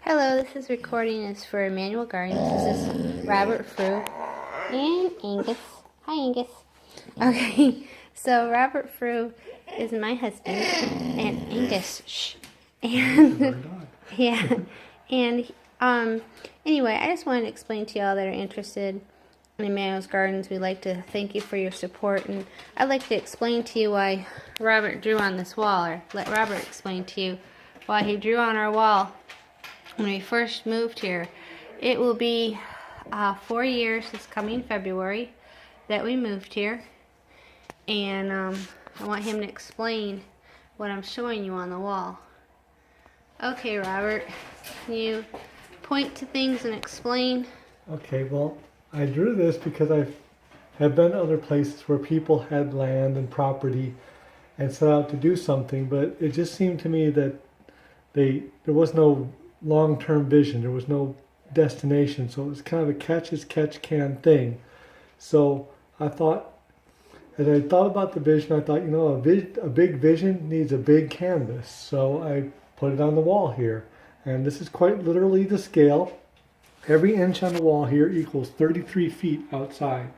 Hello, this is recording is for Emmanuel Gardens. This is Robert Frew and Angus. Hi, Angus. Okay, so Robert Frew is my husband, and Angus, shh. And yeah, and anyway, I just wanted to explain to y'all that are interested in Emmanuel's Gardens. We'd like to thank you for your support, and I'd like to explain to you why Robert drew on this wall, or let Robert explain to you why he drew on our wall when we first moved here. It will be 4 years this coming February that we moved here, and I want him to explain what I'm showing you on the wall. Okay, Robert, can you point to things and explain? Okay, well, I drew this because I have been other places where people had land and property and set out to do something, but it just seemed to me that there was no long-term vision. There was no destination, so it was kind of a catch-as-catch-can thing. So I thought, as I thought about the vision, I thought, a big vision needs a big canvas. So I put it on the wall here, and this is quite literally the scale. Every inch on the wall here equals 33 feet outside.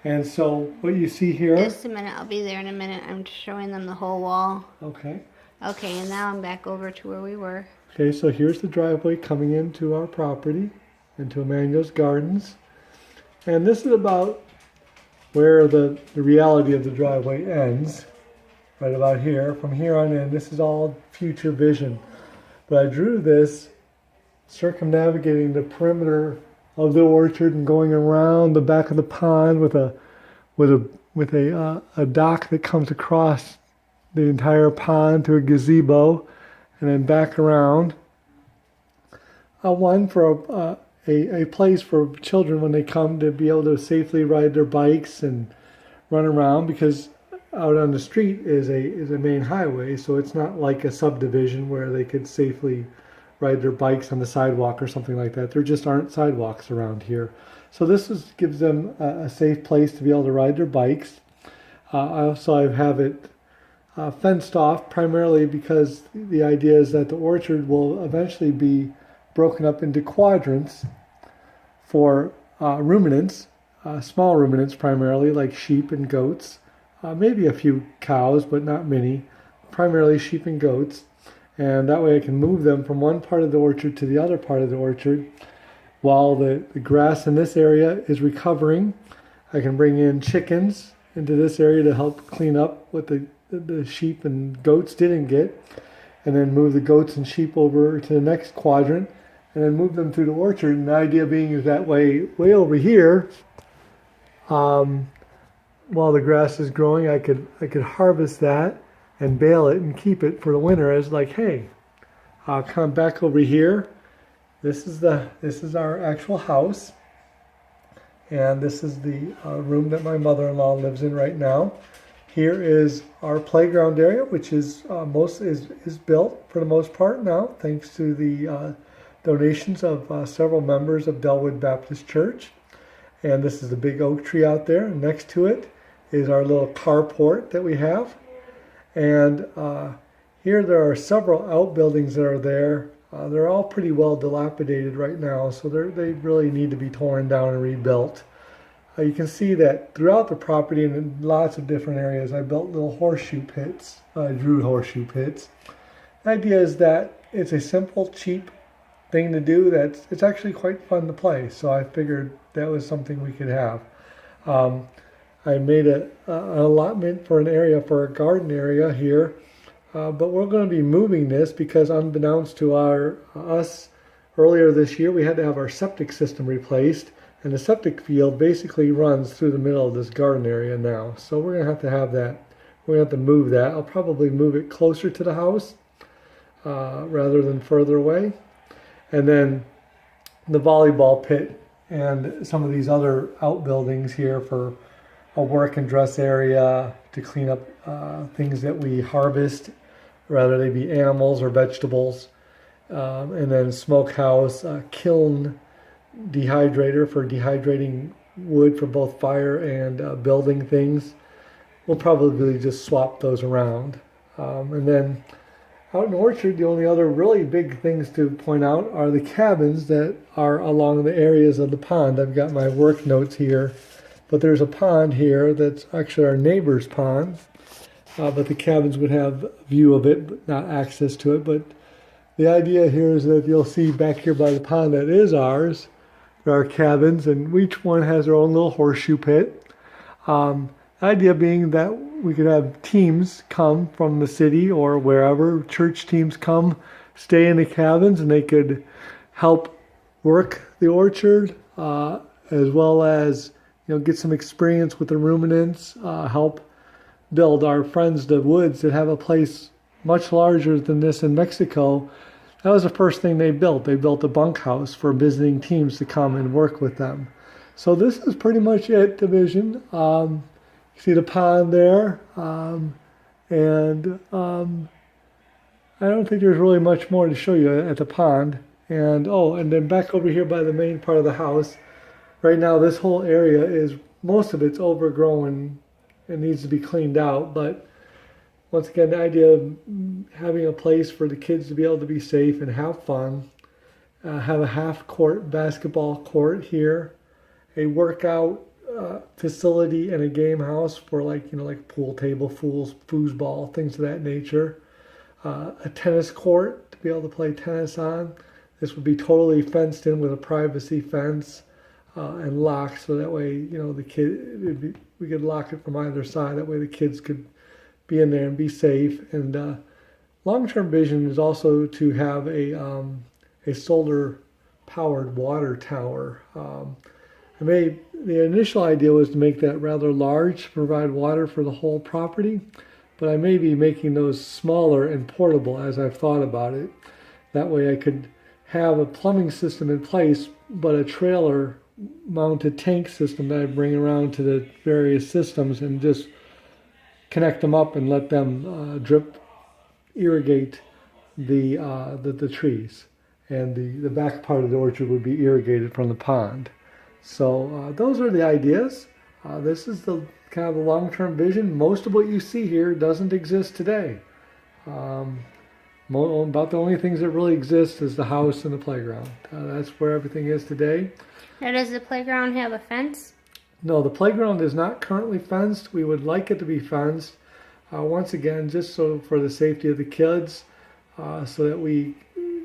And so what you see here... Just a minute, I'll be there in a minute. I'm showing them the whole wall. Okay. Okay, and now I'm back over to where we were. Okay, so here's the driveway coming into our property, into Emmanuel's Gardens. And this is about where the reality of the driveway ends, right about here. From here on in, this is all future vision. But I drew this circumnavigating the perimeter of the orchard and going around the back of the pond with a dock that comes across the entire pond to a gazebo, and then back around. One for a place for children when they come to be able to safely ride their bikes and run around, because out on the street is a main highway, so it's not like a subdivision where they could safely ride their bikes on the sidewalk or something like that. There just aren't sidewalks around here. So this gives them a safe place to be able to ride their bikes. I have it fenced off, primarily because the idea is that the orchard will eventually be broken up into quadrants for ruminants, small ruminants primarily, like sheep and goats, maybe a few cows, but not many, primarily sheep and goats. And that way I can move them from one part of the orchard to the other part of the orchard. While the grass in this area is recovering, I can bring in chickens into this area to help clean up what the sheep and goats didn't get, and then move the goats and sheep over to the next quadrant, and then move them through the orchard. And the idea being is that way over here, while the grass is growing, I could harvest that and bale it and keep it for the winter as like, hey, I'll come back over here. This is our actual house, and this is the room that my mother-in-law lives in right now. Here is our playground area, which is built for the most part now, thanks to the donations of several members of Delwood Baptist Church. And this is the big oak tree out there. And next to it is our little carport that we have. And here there are several outbuildings that are there. They're all pretty well dilapidated right now, so they really need to be torn down and rebuilt. You can see that throughout the property and in lots of different areas, I built little horseshoe pits. I drew horseshoe pits. The idea is that it's a simple, cheap thing to do. It's actually quite fun to play. So I figured that was something we could have. I made an allotment for an area for a garden area here, but we're going to be moving this because, unbeknownst to us, earlier this year we had to have our septic system replaced. And the septic field basically runs through the middle of this garden area now. So we're going to have that. We're going to have to move that. I'll probably move it closer to the house rather than further away. And then the volleyball pit and some of these other outbuildings here for a work and dress area to clean up things that we harvest, whether they be animals or vegetables. And then smokehouse, kiln, dehydrator for dehydrating wood for both fire and building things. We'll probably just swap those around. And then out in the orchard, the only other really big things to point out are the cabins that are along the areas of the pond. I've got my work notes here, but there's a pond here that's actually our neighbor's pond, but the cabins would have view of it, but not access to it. But the idea here is that you'll see back here by the pond that is ours, there are cabins, and each one has their own little horseshoe pit. The idea being that we could have teams come from the city or wherever, church teams come, stay in the cabins, and they could help work the orchard, as well as get some experience with the ruminants, help build. Our friends, the Woods, that have a place much larger than this in Mexico. That was the first thing they built. They built a bunkhouse for visiting teams to come and work with them. So this is pretty much it, Division. You see the pond there, and I don't think there's really much more to show you at the pond. And and then back over here by the main part of the house, right now this whole area is, most of it's overgrown and needs to be cleaned out. But once again, the idea of having a place for the kids to be able to be safe and have fun, have a half-court basketball court here, a workout facility and a game house for like pool table, foosball, things of that nature. A tennis court to be able to play tennis on. This would be totally fenced in with a privacy fence and locked, so that way we could lock it from either side. That way the kids could be in there and be safe. And long-term vision is also to have a solar-powered water tower. The initial idea was to make that rather large to provide water for the whole property, but I may be making those smaller and portable as I've thought about it. That way I could have a plumbing system in place, but a trailer mounted tank system that I bring around to the various systems and just connect them up and let them irrigate the trees. And the back part of the orchard would be irrigated from the pond. So those are the ideas. This is the kind of the long-term vision. Most of what you see here doesn't exist today. About the only things that really exist is the house and the playground. That's where everything is today. Now, does the playground have a fence? No, the playground is not currently fenced. We would like it to be fenced. Once again, just so for the safety of the kids, so that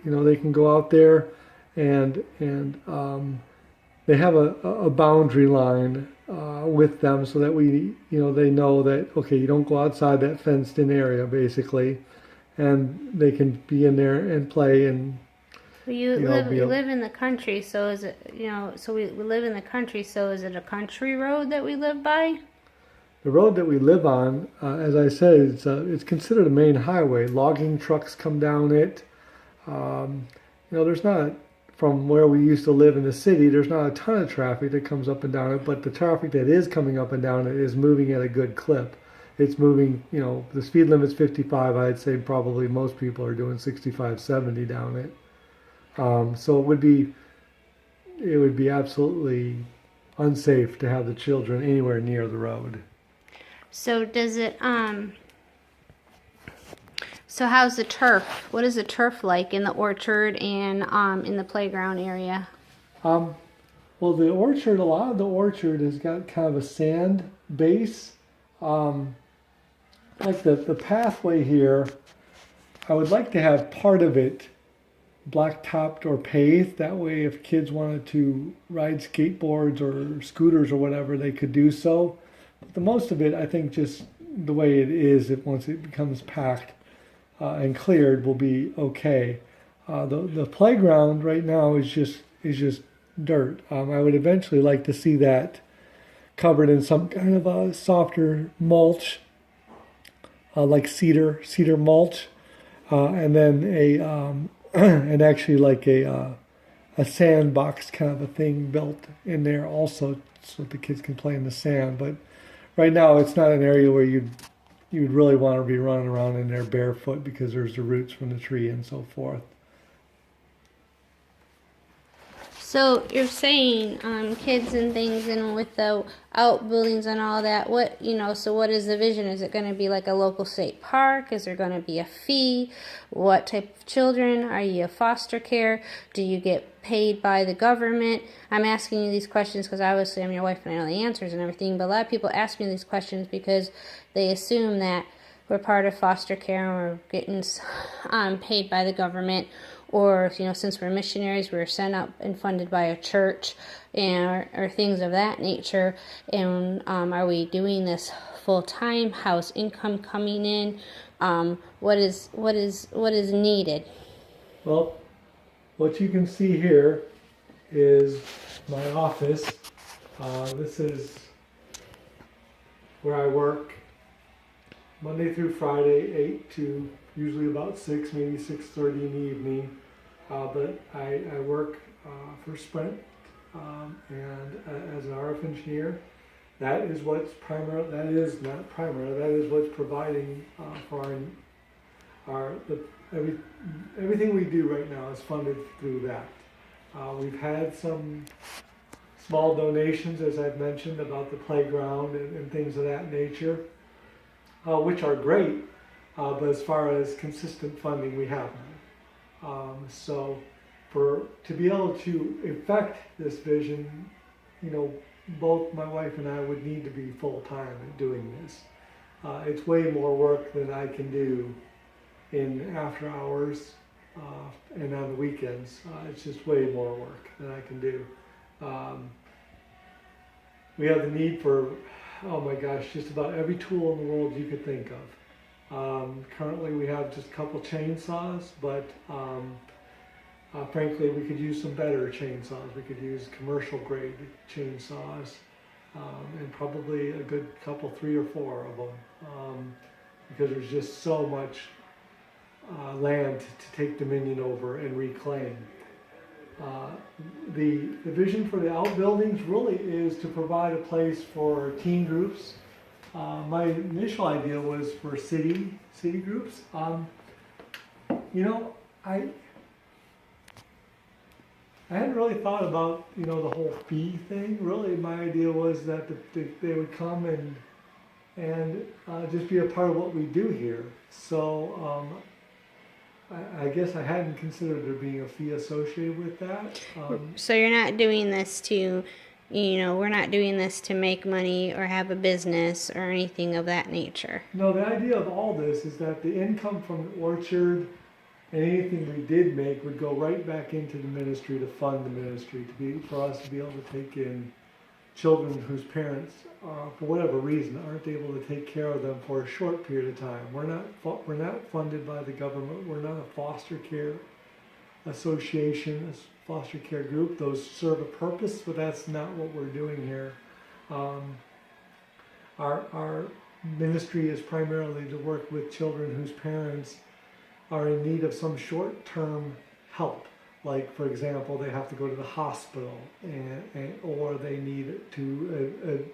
they can go out there and they have a boundary line with them, so that they know that, okay, you don't go outside that fenced in area, basically, and they can be in there and play. And we live in the country, so is it we live in the country, so is it a country road that we live by? The road that we live on, as I said, it's considered a main highway. Logging trucks come down it. There's not, from where we used to live in the city, there's not a ton of traffic that comes up and down it, but the traffic that is coming up and down it is moving at a good clip. It's moving, the speed limit's 55. I'd say probably most people are doing 65, 70 down it. So it would be absolutely unsafe to have the children anywhere near the road. So does it, so how's the turf? What is the turf like in the orchard and in the playground area? Well, a lot of the orchard has got kind of a sand base. Like the pathway here, I would like to have part of it black-topped or paved. That way, if kids wanted to ride skateboards or scooters or whatever, they could do so. But the most of it, I think, just the way it is, once it becomes packed and cleared, will be okay. The playground right now is just dirt. I would eventually like to see that covered in some kind of a softer mulch, like cedar mulch, and then and actually like a sandbox kind of a thing built in there also, so the kids can play in the sand. But right now it's not an area where you'd really want to be running around in there barefoot, because there's the roots from the tree and so forth. So you're saying kids and things, and with the outbuildings and all that, so what is the vision? Is it going to be like a local state park? Is there going to be a fee? What type of children? Are you foster care? Do you get paid by the government? I'm asking you these questions because obviously I'm your wife and I know the answers and everything, but a lot of people ask me these questions because they assume that we're part of foster care and we're getting paid by the government, or since we're missionaries, we're sent up and funded by a church, and or things of that nature. And are we doing this full time? How's income coming in? What is needed? Well, what you can see here is my office. This is where I work Monday through Friday, 8 to usually about 6, maybe 6:30 in the evening. But I work for Sprint and as an RF engineer. That is what's primary. That is not primary. That is what's providing for everything we do right now is funded through that. We've had some small donations, as I've mentioned, about the playground and things of that nature, which are great. But as far as consistent funding, we have none. So to be able to effect this vision, both my wife and I would need to be full-time at doing this. It's way more work than I can do in after hours and on the weekends. It's just way more work than I can do. We have the need for, oh my gosh, just about every tool in the world you could think of. Currently we have just a couple chainsaws, but frankly we could use some better chainsaws. We could use commercial grade chainsaws, and probably a good couple, 3 or 4 of them, because there's just so much land to take dominion over and reclaim. The vision for the outbuildings really is to provide a place for teen groups. My initial idea was for city groups. I hadn't really thought about the whole fee thing. Really, my idea was that they would come and just be a part of what we do here. So I guess I hadn't considered there being a fee associated with that. So you're not doing this to, we're not doing this to make money or have a business or anything of that nature. No, the idea of all this is that the income from the orchard and anything we did make would go right back into the ministry to fund the ministry, for us to be able to take in children whose parents, for whatever reason, aren't able to take care of them for a short period of time. We're not funded by the government. We're not a foster care association, a foster care group. Those serve a purpose, but that's not what we're doing here. Our ministry is primarily to work with children whose parents are in need of some short-term help. Like, for example, they have to go to the hospital, or they need to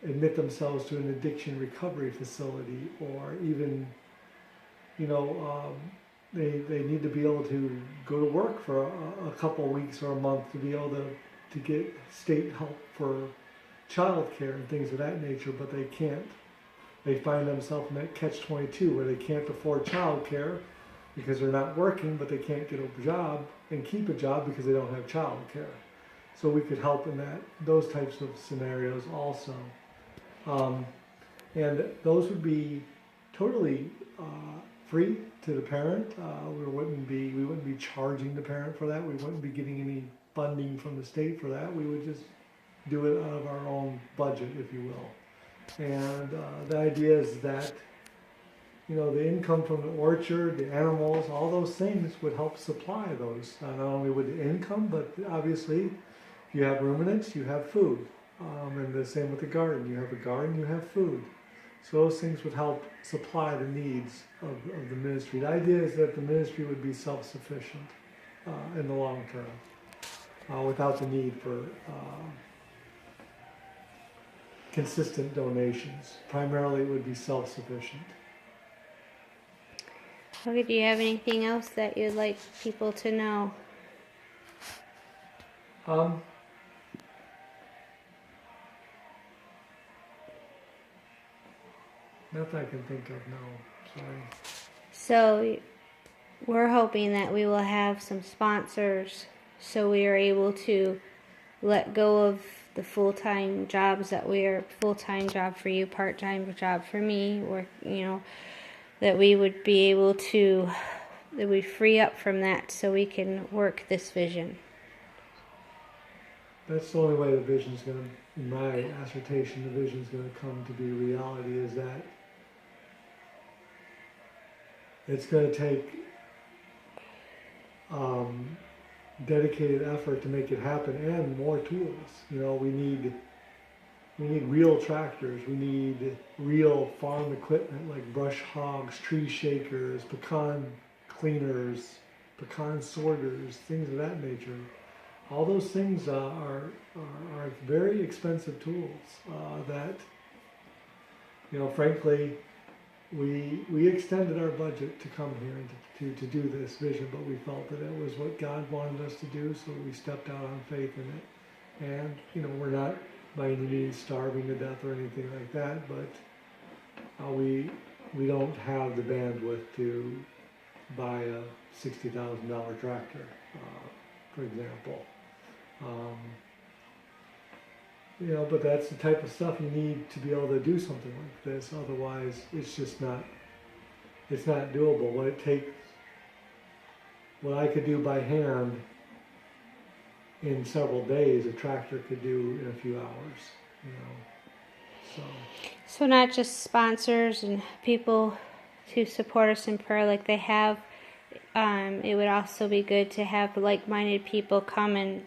admit themselves to an addiction recovery facility, or even, they need to be able to go to work for a couple of weeks or a month to be able to get state help for child care and things of that nature, but they can't. They find themselves in that catch-22 where they can't afford child care because they're not working, but they can't get a job and keep a job because they don't have child care. So we could help in those types of scenarios also. And those would be totally free to the parent. We wouldn't be charging the parent for that. We wouldn't be getting any funding from the state for that. We would just do it out of our own budget, if you will. And the idea is that the income from the orchard, the animals, all those things would help supply those. Not only with the income, but obviously, if you have ruminants, you have food. And the same with the garden. You have a garden, you have food. So those things would help supply the needs of the ministry. The idea is that the ministry would be self-sufficient in the long term, without the need for consistent donations. Primarily, it would be self-sufficient. Okay, do you have anything else that you'd like people to know? Not that I can think of, no. Sorry. So we're hoping that we will have some sponsors so we are able to let go of the full-time jobs that we are, full-time job for you, part-time job for me, or, that we would be able to, that we free up from that so we can work this vision. That's the only way the vision's going to, in my assertion, the vision's going to come to be reality, is that it's going to take dedicated effort to make it happen, and more tools. We need real tractors. We need real farm equipment like brush hogs, tree shakers, pecan cleaners, pecan sorters, things of that nature. All those things are very expensive tools that, frankly, we extended our budget to come here and to do this vision, but we felt that it was what God wanted us to do, so we stepped out on faith in it. And, we're not by any means starving to death or anything like that, but we don't have the bandwidth to buy a $60,000 tractor, for example. But that's the type of stuff you need to be able to do something like this. Otherwise, it's just not doable. What I could do by hand in several days, a tractor could do in a few hours. So not just sponsors and people to support us in prayer like they have. It would also be good to have like-minded people come and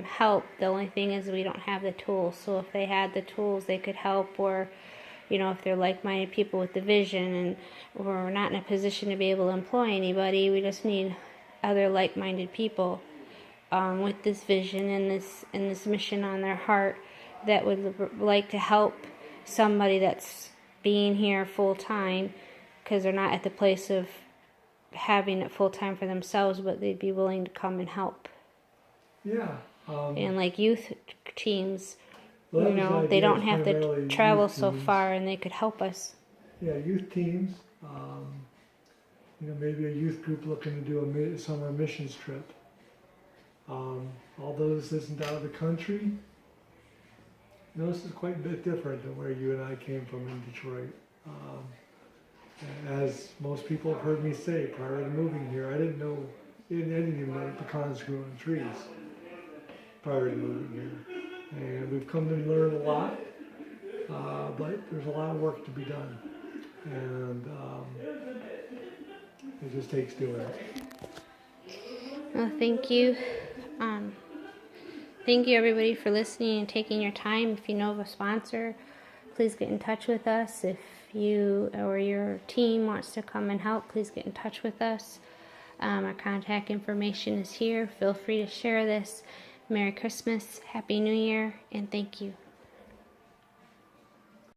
help. The only thing is we don't have the tools. So if they had the tools, they could help. Or, if they're like-minded people with the vision, and we're not in a position to be able to employ anybody, we just need other like-minded people with this vision and this mission on their heart that would like to help somebody that's being here full-time, because they're not at the place of having it full-time for themselves, but they'd be willing to come and help. Yeah. And like youth teams, Well, they don't have to travel so far, and they could help us. Yeah, youth teams. Maybe a youth group looking to do a summer missions trip. Although this isn't out of the country, this is quite a bit different than where you and I came from in Detroit. As most people have heard me say, prior to moving here, I didn't even know pecans grew on trees prior to moving here. And we've come to learn a lot, but there's a lot of work to be done. And it just takes doing it. Well, thank you. Thank you, everybody, for listening and taking your time. If you know of a sponsor, please get in touch with us. If you or your team wants to come and help, please get in touch with us. Our contact information is here. Feel free to share this. Merry Christmas, Happy New Year, and thank you.